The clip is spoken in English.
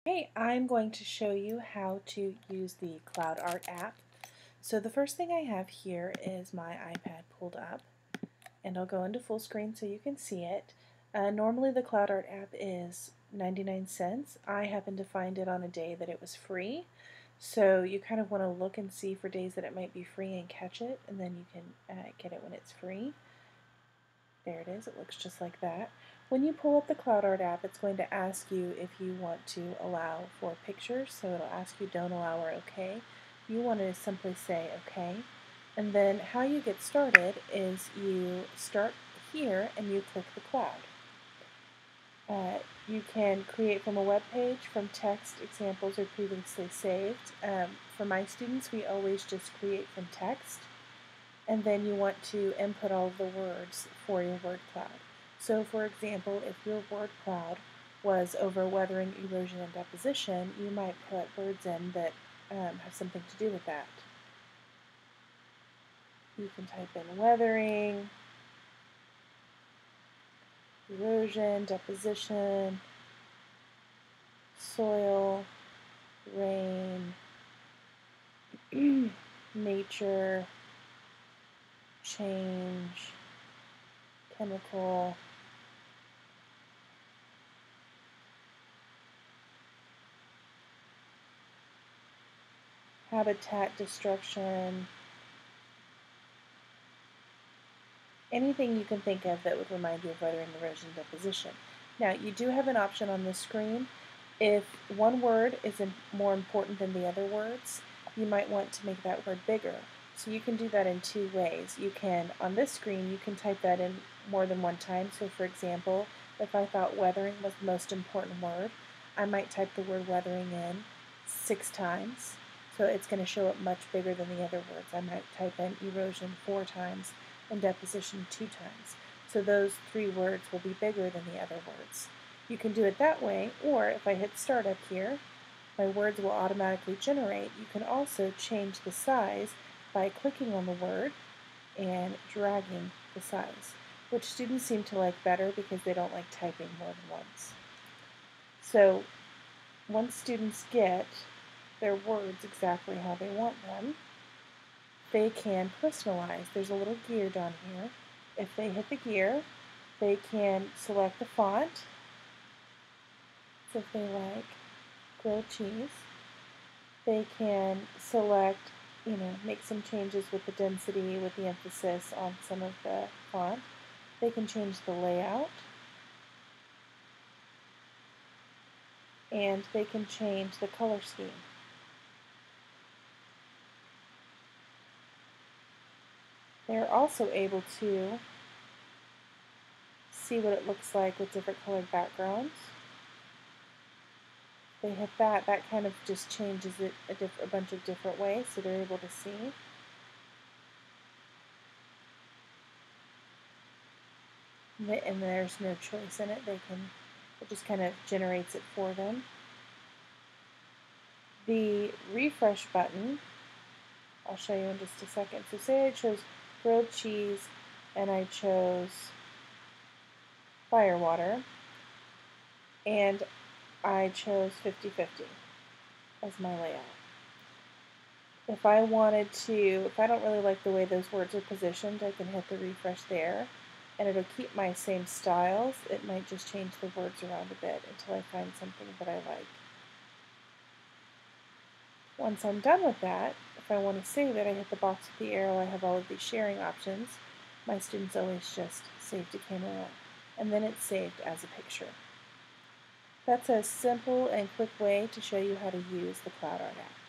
Hey, I'm going to show you how to use the CloudArt app. So the first thing I have here is my iPad pulled up, and I'll go into full screen so you can see it. Normally the CloudArt app is 99 cents. I happened to find it on a day that it was free, so you kind of want to look and see for days that it might be free and catch it, and then you can get it when it's free. There it is, it looks just like that. When you pull up the CloudArt app, it's going to ask you if you want to allow for pictures, so it'll ask you don't allow or okay. You want to simply say okay. And then how you get started is you start here and you click the cloud. You can create from a web page, from text, examples are previously saved. For my students, we always just create from text. And then you want to input all of the words for your word cloud. So for example, if your word cloud was over weathering, erosion, and deposition, you might put words in that have something to do with that. You can type in weathering, erosion, deposition, soil, rain, nature, change, chemical, habitat destruction, anything you can think of that would remind you of weathering, erosion, deposition. Now, you do have an option on the screen. If one word is more important than the other words, you might want to make that word bigger. So you can do that in two ways. You can, on this screen, you can type that in more than one time. So for example, if I thought weathering was the most important word, I might type the word weathering in 6 times. So it's going to show up much bigger than the other words. I might type in erosion 4 times and deposition 2 times. So those 3 words will be bigger than the other words. You can do it that way, or if I hit start up here, my words will automatically generate. You can also change the size by clicking on the word and dragging the size, which students seem to like better because they don't like typing more than once. So once students get their words exactly how they want them, they can personalize. There's a little gear down here. If they hit the gear, they can select the font. So if they like grilled cheese, they can select, make some changes with the density, with the emphasis on some of the font. They can change the layout, and they can change the color scheme. They're also able to see what it looks like with different colored backgrounds. They hit that, that kind of just changes it a bunch of different ways, so they're able to see. And there's no choice in it. It just kind of generates it for them. The refresh button, I'll show you in just a second. So say I chose grilled cheese and I chose firewater, and I chose 50-50 as my layout. If I don't really like the way those words are positioned, I can hit the refresh there, and it'll keep my same styles. It might just change the words around a bit until I find something that I like. Once I'm done with that, if I want to save it, I hit the box with the arrow. I have all of these sharing options. My students always just save to camera roll, and then it's saved as a picture. That's a simple and quick way to show you how to use the CloudArt app.